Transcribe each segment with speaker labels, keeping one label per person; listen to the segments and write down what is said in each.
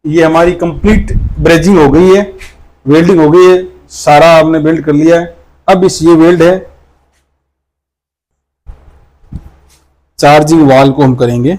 Speaker 1: ये हमारी complete brazing हो गई है, वेल्डिंग हो गई है, सारा हमने वेल्ड कर लिया है। अब इस ये वेल्ड है, चार्जिंग वाल को हम करेंगे।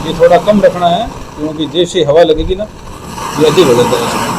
Speaker 1: ये थोड़ा कम रखना है क्योंकि जैसे हवा लगेगी ना ये अधिक हो जाता है इसमें।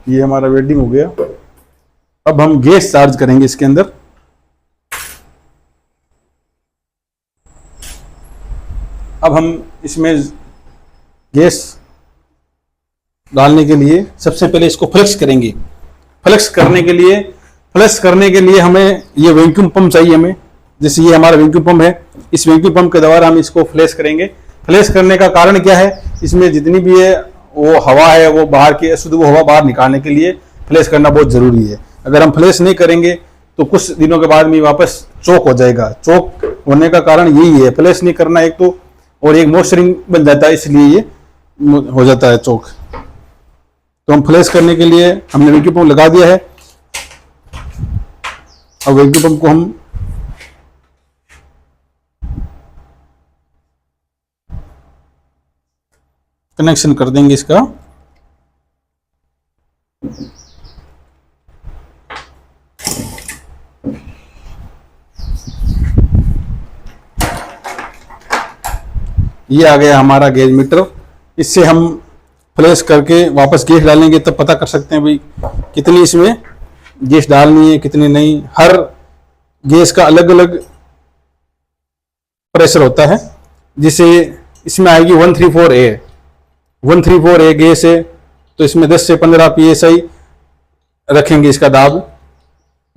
Speaker 1: ये हमारा वेल्डिंग हो गया। अब हम गैस चार्ज करेंगे इसके अंदर। अब हम इसमें गैस डालने के लिए सबसे पहले इसको फ्लक्स करेंगे। फ्लक्स करने के लिए हमें ये वैक्यूम पंप चाहिए हमें। जैसे ये हमारा वैक्यूम पंप है, इस वैक्यूम पंप के द्वारा हम इसको फ्लैश करेंगे। फ्लैश करने का कारण क्या है, इसमें जितनी भी है वो हवा है वो बाहर की अशुद्ध वो हवा बाहर निकालने के लिए फ्लैश करना बहुत जरूरी है। अगर हम फ्लैश नहीं करेंगे तो कुछ दिनों के बाद में वापस चोक हो जाएगा। चोक होने का कारण यही है, फ्लैश नहीं करना एक तो, और एक मॉइस्चरिंग बन जाता है, इसलिए ये हो जाता है चोक। तो हम फ्लैश करने के लिए हमने वैक्यूम पंप लगा दिया है। अब वैक्यूम पंप को हम कनेक्शन कर देंगे इसका। ये आ गया हमारा गेज मीटर। इससे हम फ्लैश करके वापस गैस डालेंगे तब पता कर सकते हैं भाई कितनी इसमें गैस डालनी है कितनी नहीं। हर गैस का अलग अलग प्रेशर होता है। जिसे इसमें आएगी 134A 134A गैस है तो इसमें 10 से 15 PSI रखेंगे इसका दाब,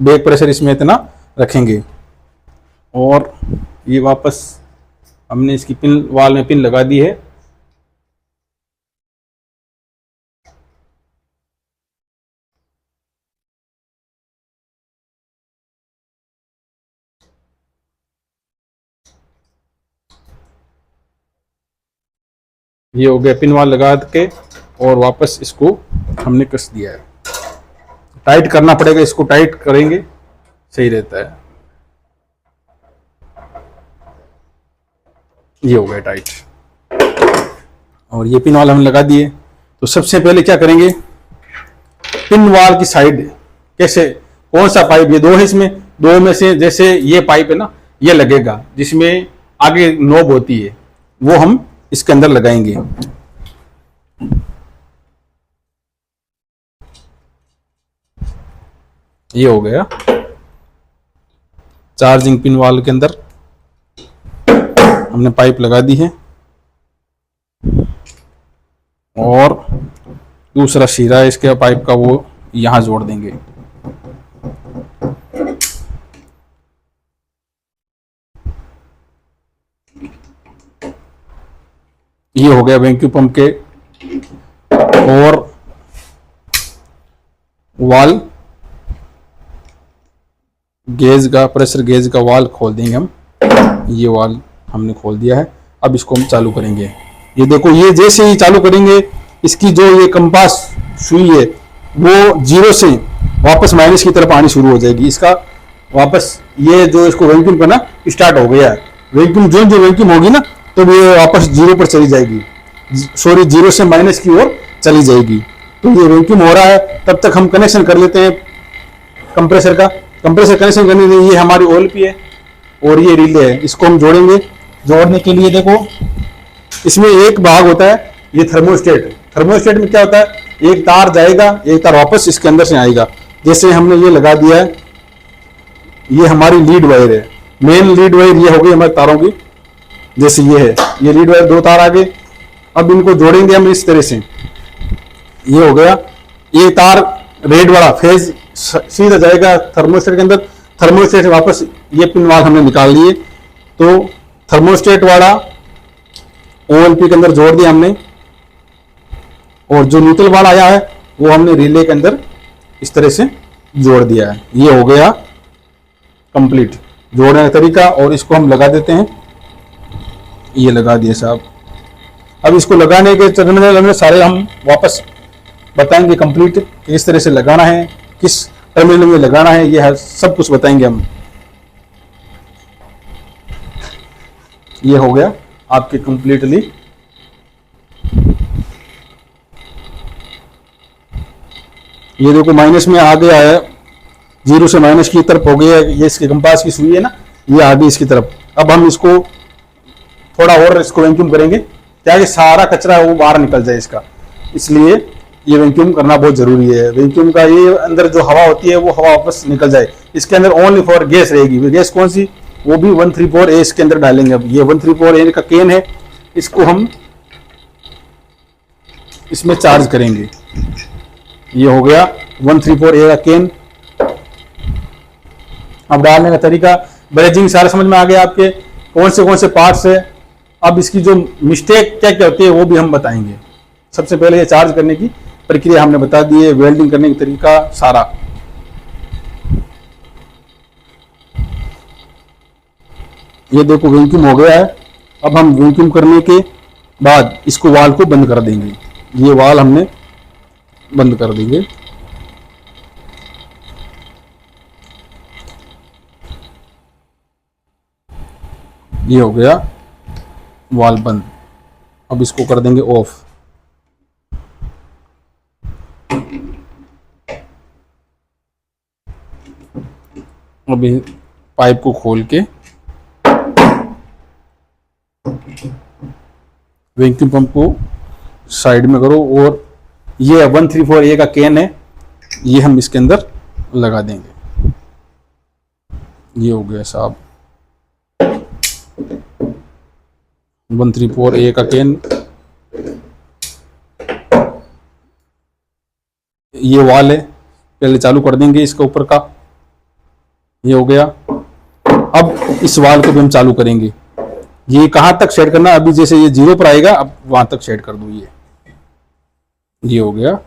Speaker 1: बैक प्रेशर इसमें इतना रखेंगे। और ये वापस हमने इसकी पिन वाल में पिन लगा दी है। ये हो गया पिन वाल लगा के, और वापस इसको हमने कस दिया है। टाइट करना पड़ेगा, इसको टाइट करेंगे सही रहता है। ये हो गया टाइट, और ये पिन वाल हमने लगा दिए। तो सबसे पहले क्या करेंगे, पिन वाल की साइड कैसे, कौन सा पाइप, ये दो है, इसमें दो में से जैसे ये पाइप है ना ये लगेगा, जिसमें आगे नोब होती है वो हम इसके अंदर लगाएंगे। ये हो गया चार्जिंग पिन वाल के अंदर हमने पाइप लगा दी है। और दूसरा शीरा है इसके पाइप का, वो यहां जोड़ देंगे। ये हो गया वैक्यूम पंप के और वाल गेज का, प्रेशर गेज का वाल खोल देंगे हम। ये वाल हमने खोल दिया है। अब इसको हम चालू करेंगे। ये देखो, ये जैसे ही चालू करेंगे इसकी जो ये कंपास सुई है वो जीरो से वापस माइनस की तरफ आनी शुरू हो जाएगी। इसका वापस ये जो इसको वैक्यूम करना स्टार्ट हो गया है। वैक्यूम जो वैक्यूम होगी ना तो ये वापस जीरो पर चली जाएगी, सॉरी जीरो से माइनस की ओर चली जाएगी। तो ये वैक्यूम हो रहा है, तब तक हम कनेक्शन कर लेते हैं कंप्रेसर का। कंप्रेसर कनेक्शन करने के लिए ये हमारी ऑयल पी है और ये रिले है, इसको हम जोड़ेंगे। जोड़ने के लिए देखो इसमें एक भाग होता है ये थर्मोस्टेट। थर्मोस्टेट में क्या होता है, एक तार जाएगा, एक तार वापस इसके अंदर से आएगा। जैसे हमने ये लगा दिया है, ये हमारी लीड वायर है, मेन लीड वायर ये हो गई हमारे तारों की। जैसे ये है, ये लीड वायर 2 तार आगे, अब इनको जोड़ेंगे हम इस तरह से। ये हो गया, ये तार रेड वाला फेज सीधा जाएगा थर्मोस्टेट के अंदर, थर्मोस्टेट से वापस ये पिन वाल हमने निकाल लिए, तो थर्मोस्टेट वाला OLP के अंदर जोड़ दिया हमने, और जो न्यूट्रल वाला आया है वो हमने रिले के अंदर इस तरह से जोड़ दिया है। ये हो गया कंप्लीट जोड़ने का तरीका। और इसको हम लगा देते हैं, ये लगा दिए साहब। अब इसको लगाने के टर्मिनल में सारे हम वापस बताएंगे कंप्लीट, किस तरह से लगाना है, किस टर्मिनल में लगाना है, ये सब कुछ बताएंगे हम। ये हो गया आपके कंप्लीटली। ये देखो माइनस में आ गया है, 0 से माइनस की तरफ हो गया है। ये इसके कंपास की सुई है ना, ये आ गई इसकी तरफ। अब हम इसको थोड़ा और इसको वैक्यूम करेंगे, ताकि सारा कचरा वो बाहर निकल जाए इसका, इसलिए ये वैक्यूम करना बहुत जरूरी है। वैक्यूम का ये अंदर जो हवा होती है वो हवा वापस निकल जाए। इसके अंदर ओनली फॉर गैस रहेगी। गैस कौन सी, वो भी 134A इसके अंदर डालेंगे। अब ये 134A का केन है, इसको हम इसमें चार्ज करेंगे। ये हो गया 134A का केन। अब डालने का तरीका, ब्रेजिंग सारा समझ में आ गया आपके, कौन से पार्ट्स है। अब इसकी जो मिस्टेक क्या क्या होती है वो भी हम बताएंगे। सबसे पहले ये चार्ज करने की प्रक्रिया हमने बता दी है, वेल्डिंग करने का तरीका सारा। ये देखो वैक्यूम हो गया है। अब हम वैक्यूम करने के बाद इसको वाल को बंद कर देंगे। ये वाल हमने बंद कर देंगे। ये हो गया वाल बंद। अब इसको कर देंगे ऑफ। अभी पाइप को खोल के वैक्यूम पंप को साइड में करो, और ये 134A का केन है, ये हम इसके अंदर लगा देंगे। ये हो गया साहब 134A का केन। ये वाल है, पहले चालू कर देंगे इसका ऊपर का। ये हो गया। अब इस वाल को भी हम चालू करेंगे। ये कहां तक सेट करना, अभी जैसे ये 0 पर आएगा, अब वहां तक सेट कर दो। ये हो गया।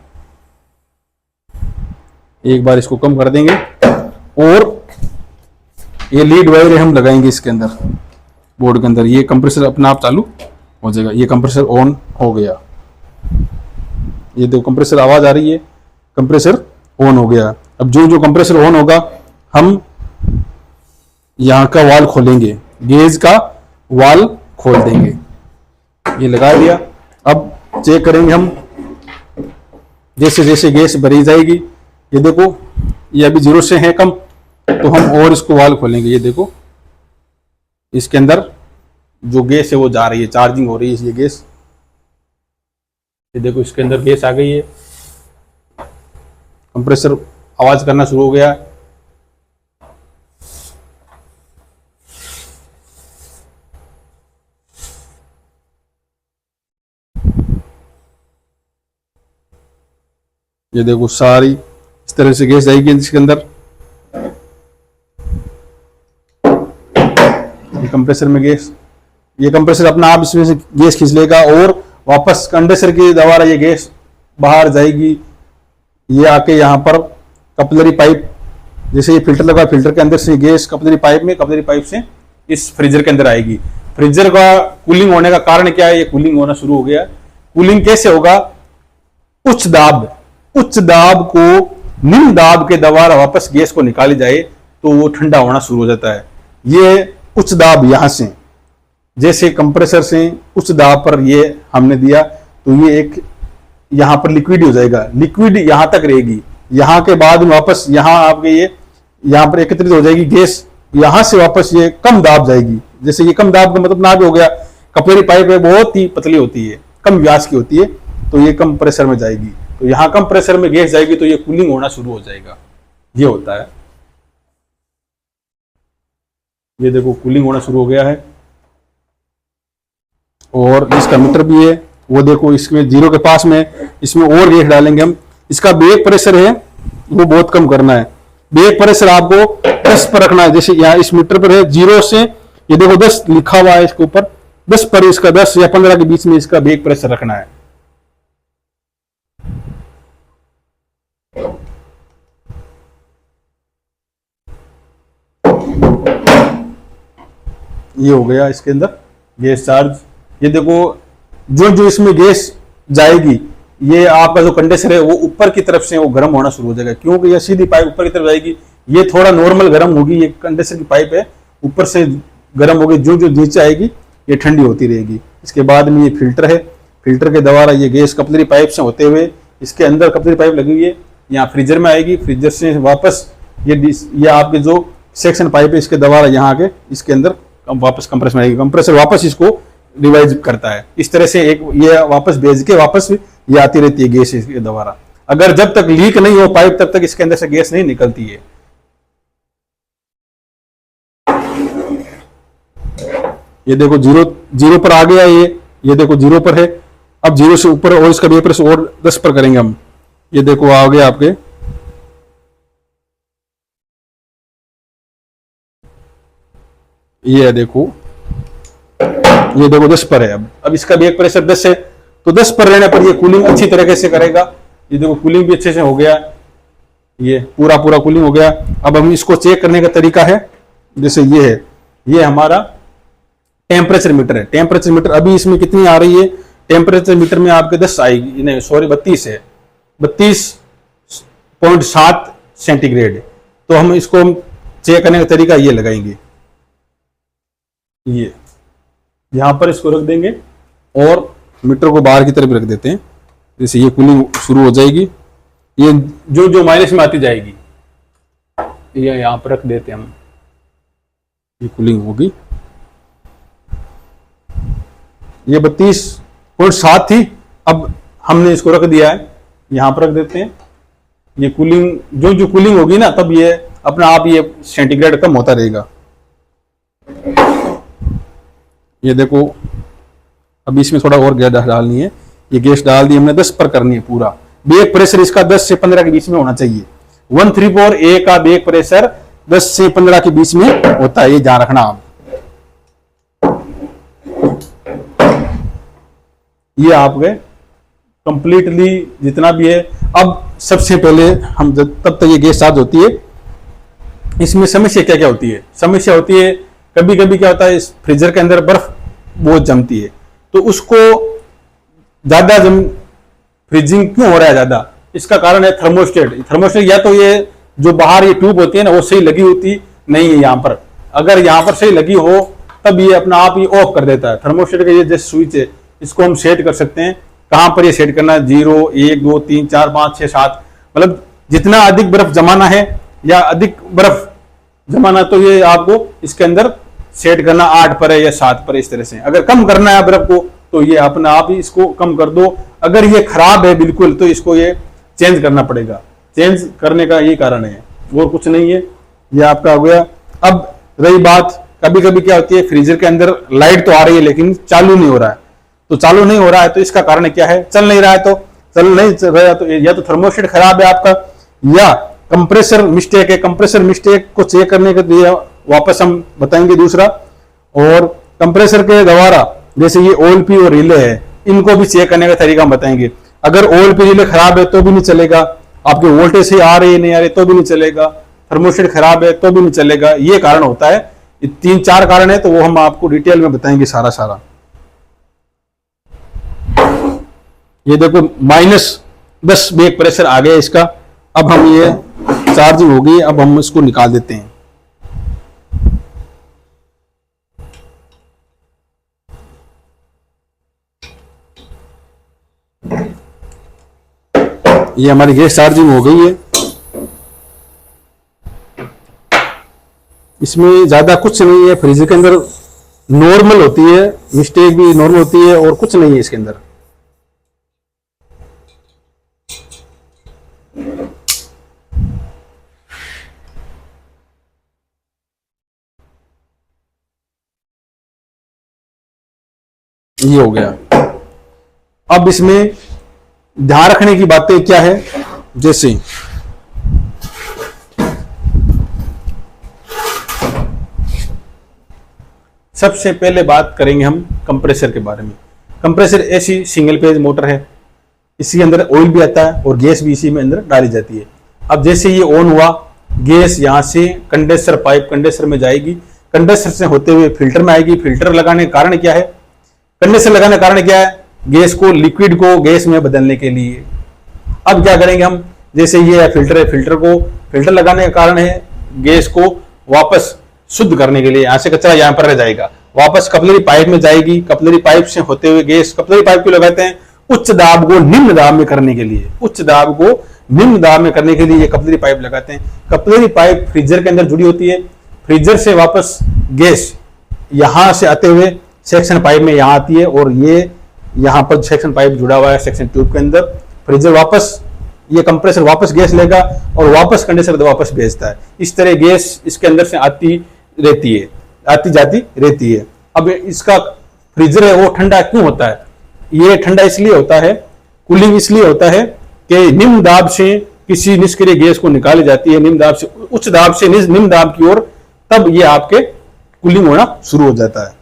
Speaker 1: एक बार इसको कम कर देंगे, और ये लीड वायर हम लगाएंगे इसके अंदर, बोर्ड के अंदर। ये कंप्रेसर अपने आप चालू हो जाएगा। ये कंप्रेसर ऑन हो गया। ये देखो कंप्रेसर आवाज आ रही है, कंप्रेसर ऑन हो गया। अब जो कंप्रेसर ऑन होगा, हम यहां का वाल खोलेंगे, गेज का वाल खोल देंगे। ये लगा दिया। अब चेक करेंगे हम, जैसे जैसे गैस भरी जाएगी। ये देखो ये अभी 0 से है कम, तो हम और इसको वाल खोलेंगे। ये देखो इसके अंदर जो गैस है वो जा रही है, चार्जिंग हो रही है ये गैस। ये देखो इसके अंदर गैस आ गई है, कंप्रेसर आवाज करना शुरू हो गया। ये देखो सारी इस तरह से गैस जाएगी इसके अंदर। ये कंप्रेसर में गैस, ये कंप्रेसर अपना आप इसमें से गैस खींच लेगा, और वापस कंडेंसर के द्वारा ये गैस बाहर जाएगी। ये आके यहाँ पर कपलरी पाइप, जैसे ये फिल्टर लगा, फिल्टर के अंदर से गैस कपलरी पाइप में, कपलरी पाइप से इस फ्रीजर के अंदर आएगी। फ्रीजर का कूलिंग होने का कारण क्या है, ये कूलिंग होना शुरू हो गया। कूलिंग कैसे होगा, उच्च दाब को निम्न दाब के द्वारा वापस गैस को निकाली जाए तो वो ठंडा होना शुरू हो जाता है। ये उच्च दाब यहां से, जैसे कंप्रेसर से उच्च दाब पर ये हमने दिया, तो ये एक यहां पर लिक्विड हो जाएगा। लिक्विड यहां तक रहेगी, यहां के बाद वापस यहां आपके ये यहां पर एकत्रित हो जाएगी गैस। यहां से वापस ये कम दाब जाएगी। जैसे ये कम दाब का मतलब नाभ हो गया, कपलरी पाइप है, बहुत ही पतली होती है, कम व्यास की होती है। तो ये कम प्रेशर में जाएगी, तो यहाँ कम प्रेशर में गैस जाएगी तो ये कूलिंग होना शुरू हो जाएगा, ये होता है। ये देखो कूलिंग होना शुरू हो गया है। और इसका मीटर भी है, वो देखो इसमें 0 के पास में, इसमें और गैस डालेंगे हम। इसका बेक प्रेशर है वो बहुत कम करना है, बेक प्रेशर आपको 10 पर रखना है। जैसे यहाँ इस मीटर पर है 0 से, ये देखो 10 लिखा हुआ है इसके ऊपर, 10 पर इसका 10 या 15 के बीच में इसका बेक प्रेशर रखना है। ये हो गया इसके अंदर गैस चार्ज। ये देखो जो जो इसमें गैस जाएगी, ये आपका जो कंडेंसर है वो ऊपर की तरफ से वो गर्म होना शुरू हो जाएगा, क्योंकि ये सीधी पाइप ऊपर की तरफ जाएगी। ये थोड़ा नॉर्मल गर्म होगी, ये कंडेंसर की पाइप है, ऊपर से गर्म होगी, जो जो नीचे आएगी ये ठंडी होती रहेगी। इसके बाद में ये फिल्टर है, फिल्टर के द्वारा ये गैस कपलरी पाइप से होते हुए इसके अंदर कपलरी पाइप लगी हुई है, यहाँ फ्रीजर में आएगी, फ्रीजर से वापस ये आपके जो सेक्शन पाइप है इसके द्वारा यहाँ के इसके अंदर वापस कंप्रेसर में आएगी, कंप्रेसर वापस इसको रिवाइज करता है। इस तरह से एक ये वापस भेज के वापस ये आती रहती है गैस इसके द्वारा। अगर जब तक लीक नहीं हो पाइप तब तक इसके अंदर से गैस नहीं निकलती है। ये देखो 0 पर आ गया, ये देखो 0 पर है। अब 0 से ऊपर और इसका वेपर से और 10 पर करेंगे हम। ये देखो आ गया आपके, ये देखो, ये देखो 10 पर है। अब इसका बेक प्रेशर 10 है, तो 10 पर रहने पर ये कूलिंग अच्छी तरीके से करेगा। ये देखो कूलिंग भी अच्छे से हो गया, ये पूरा कूलिंग हो गया। अब हम इसको चेक करने का तरीका है, जैसे ये है, ये हमारा टेम्परेचर मीटर है। टेम्परेचर मीटर अभी इसमें कितनी आ रही है, टेम्परेचर मीटर में आपके 10 आएगी, नहीं सॉरी 32 है, 32.7 सेंटीग्रेड। तो हम इसको चेक करने का तरीका ये लगाएंगे, ये यहां पर इसको रख देंगे और मीटर को बाहर की तरफ रख देते हैं। जैसे ये कूलिंग शुरू हो जाएगी, ये जो जो माइनस में आती जाएगी, ये यहां पर रख देते हैं हम, ये कूलिंग होगी। ये 32.7 थी, अब हमने इसको रख दिया है, यहां पर रख देते हैं। ये कूलिंग जो जो कूलिंग होगी ना, तब ये अपना आप ये सेंटीग्रेड कम होता रहेगा। ये देखो अभी इसमें थोड़ा और गैस डालनी है, ये गैस डाल दी हमने, 10 पर करनी है पूरा। बेक प्रेशर इसका 10 से 15 के बीच में होना चाहिए। 134A का बेक प्रेशर 10 से 15 के बीच में होता है, ये ध्यान रखना आप। ये आपके कंप्लीटली जितना भी है। अब सबसे पहले हम जब तब तक ये गैस चार्ज होती है, इसमें समस्या क्या क्या होती है। समस्या होती है कभी कभी क्या होता है, इस फ्रीजर के अंदर बर्फ बहुत जमती है, तो उसको ज्यादा फ्रीजिंग क्यों हो रहा है ज्यादा, इसका कारण है थर्मोस्टेट। थर्मोस्टेट या तो ये जो बाहर ये ट्यूब होती है ना, वो सही लगी होती नहीं है यहाँ पर। अगर यहाँ पर सही लगी हो तब ये अपना आप ही ऑफ कर देता है। थर्मोस्टेट का ये जैसे स्विच है, इसको हम सेट कर सकते हैं। कहां पर ये सेट करना है, 0 1 2 3 4 5 6 7, मतलब जितना अधिक बर्फ जमाना है या अधिक बर्फ जमाना, तो ये आपको इसके अंदर सेट करना 8 पर है या 7 पर, इस तरह से। अगर कम करना है बर्फ को तो ये अपना आप ही इसको कम कर दो। अगर ये खराब है बिल्कुल तो इसको ये चेंज करना पड़ेगा। चेंज करने का ये कारण है, और कुछ नहीं है। ये आपका हो गया। अब रही बात, कभी कभी क्या होती है, फ्रीजर के अंदर लाइट तो आ रही है लेकिन चालू नहीं हो रहा है। तो चालू नहीं हो रहा है तो इसका कारण क्या है, चल नहीं रहा है, तो चल नहीं रहा है तो या तो थर्मोस्टेट खराब है आपका, या कंप्रेसर मिस्टेक है। कंप्रेसर मिस्टेक को चेक करने के लिए वापस हम बताएंगे दूसरा। और कंप्रेसर के द्वारा जैसे ये ओएलपी और रिले है, इनको भी चेक करने का तरीका हम बताएंगे। अगर ओएलपी रिले खराब है तो भी नहीं चलेगा, आपके वोल्टेज से आ रही है नहीं आ रही तो भी नहीं चलेगा, थर्मोस्टेट खराब है तो भी नहीं चलेगा। ये कारण होता है, ये 3-4 कारण है, तो वो हम आपको डिटेल में बताएंगे सारा। ये देखो -10 बेक प्रेशर आ गया इसका। अब हम ये चार्जिंग हो गई, अब हम इसको निकाल देते हैं। ये हमारी गैस चार्जिंग हो गई है। इसमें ज्यादा कुछ नहीं है, फ्रीजर के अंदर नॉर्मल होती है, मिस्टेक भी नॉर्मल होती है, और कुछ नहीं है इसके अंदर। ये हो गया। अब इसमें ध्यान रखने की बातें क्या है, जैसे सबसे पहले बात करेंगे हम कंप्रेसर के बारे में। कंप्रेसर ऐसी सिंगल पेज मोटर है, इसके अंदर ऑयल भी आता है और गैस भी इसी में अंदर डाली जाती है। अब जैसे ये ऑन हुआ, गैस यहाँ से कंडेंसर पाइप कंडेंसर में जाएगी, कंडेंसर से होते हुए फिल्टर में आएगी। फिल्टर लगाने का कारण क्या है, कंडेंसर लगाने का कारण क्या है, गैस को लिक्विड को गैस में बदलने के लिए। अब क्या करेंगे हम, जैसे ये फिल्टर है, फिल्टर को फिल्टर लगाने का कारण है गैस को वापस शुद्ध करने के लिए। यहाँ से कचरा यहाँ पर रह जाएगा, वापस कपलरी पाइप में जाएगी, कपलरी पाइप से होते हुए गैस। कपलरी पाइप क्यों लगाते हैं, उच्च दाब को निम्न दाब में करने के लिए, उच्च दाब को निम्न दाब में करने के लिए ये कपलरी पाइप लगाते हैं। कपलरी पाइप फ्रीजर के अंदर जुड़ी होती है, फ्रीजर से वापस गैस यहां से आते हुए सेक्शन पाइप में यहां आती है, और ये यहां पर सेक्शन पाइप जुड़ा हुआ है सेक्शन ट्यूब के अंदर। फ्रीजर वापस, ये कंप्रेसर वापस गैस लेगा और वापस कंडेंसर वापस भेजता है। इस तरह गैस इसके अंदर से आती रहती है, आती जाती रहती है। अब इसका फ्रीजर है वो ठंडा क्यों होता है, ये ठंडा इसलिए होता है, कूलिंग इसलिए होता है कि निम्न दाब से किसी निष्क्रिय गैस को निकाली जाती है, निम्न दाब से उच्च दाब से निम्न दाब की ओर, तब ये आपके कूलिंग होना शुरू हो जाता है।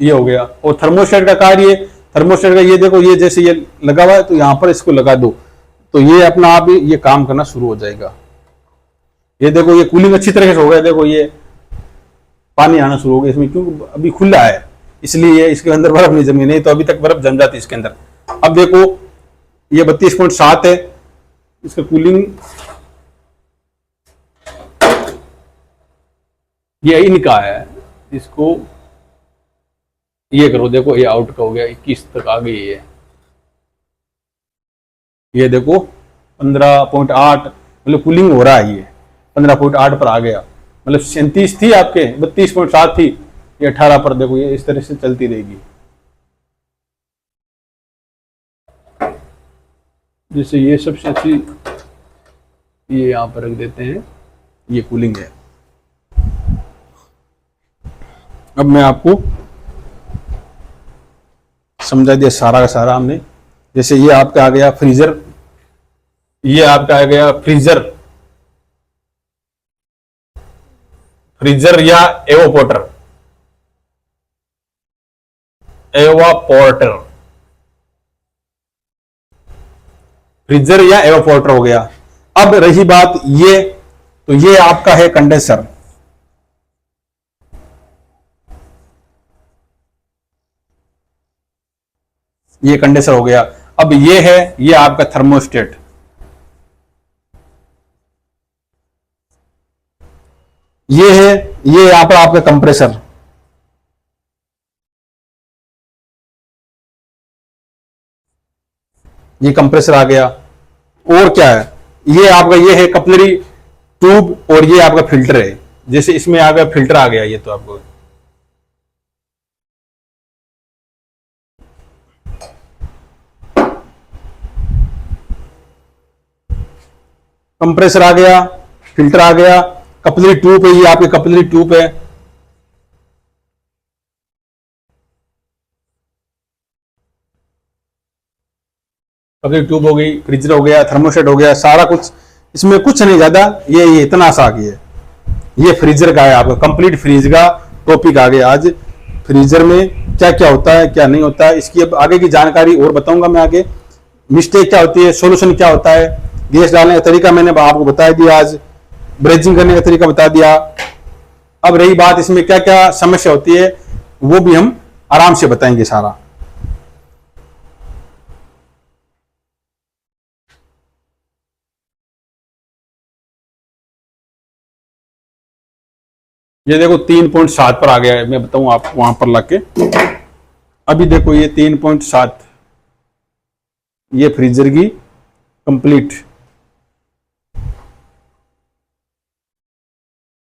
Speaker 1: ये हो गया। और थर्मोस्टेट का कार्य, थर्मोस्टेट का ये देखो, ये जैसे ये लगा हुआ है तो यहां पर इसको लगा दो तो ये अपना आप ये काम करना शुरू हो जाएगा। ये देखो ये कूलिंग अच्छी तरह से हो गया, देखो ये पानी आना शुरू हो गया इसमें, क्योंकि अभी खुला है इसलिए इसके अंदर बर्फ नहीं जमी, नहीं तो अभी तक बर्फ जम जाती इसके अंदर। अब देखो ये 32.7 है, इसका कूलिंग ये इनका है, इसको ये करो, देखो ये आउट का हो गया, 21 तक आ गई है। ये देखो 15.8 मतलब कूलिंग हो रहा है, ये 15.8 पर आ गया, मतलब 37 थी आपके, 32.7 थी, ये 18 पर। देखो ये इस तरह से चलती रहेगी। जैसे ये सबसे अच्छी, ये यहां पर रख देते हैं, ये कूलिंग है। अब मैं आपको समझा दिया सारा का सारा हमने। जैसे ये आपका आ गया फ्रीजर, ये आपका आ गया फ्रीजर, फ्रीजर या एवोपोर्टर, एवापोर्टर, फ्रीजर या एवापोर्टर हो गया। अब रही बात ये, तो ये आपका है कंडेंसर। ये कंडेंसर हो गया। अब ये है, ये आपका थर्मोस्टेट, ये है, ये यहां पर आपका कंप्रेसर, ये कंप्रेसर आ गया। और क्या है, ये आपका ये है कपलरी ट्यूब, और ये आपका फिल्टर है। जैसे इसमें आ गया फिल्टर आ गया, ये तो आपको कंप्रेसर आ गया, फिल्टर आ गया, कपलरी ट्यूब है, ये आपकी कपलरी ट्यूब है। कपलरी ट्यूब हो गई, फ्रीजर हो गया, थर्मोस्टेट हो गया, सारा कुछ इसमें कुछ नहीं ज्यादा, ये इतना सा आ गया। ये फ्रीजर का है आपका कंप्लीट फ्रीज का टॉपिक आ गया आज। फ्रीजर में क्या क्या होता है क्या नहीं होता है, इसकी अब आगे की जानकारी और बताऊंगा मैं आगे। मिस्टेक क्या होती है, सॉल्यूशन क्या होता है, गैस डालने का तरीका मैंने आपको बता दिया आज, ब्रेजिंग करने का तरीका बता दिया। अब रही बात इसमें क्या क्या समस्या होती है, वो भी हम आराम से बताएंगे सारा। ये देखो 3.7 पर आ गया है, मैं बताऊं आपको वहां पर लाके। अभी देखो ये 3.7, ये फ्रीजर की कंप्लीट,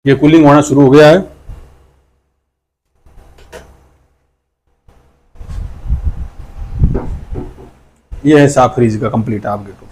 Speaker 1: ये कूलिंग होना शुरू हो गया है। ये है साफ फ्रीज का कंप्लीट आपके को।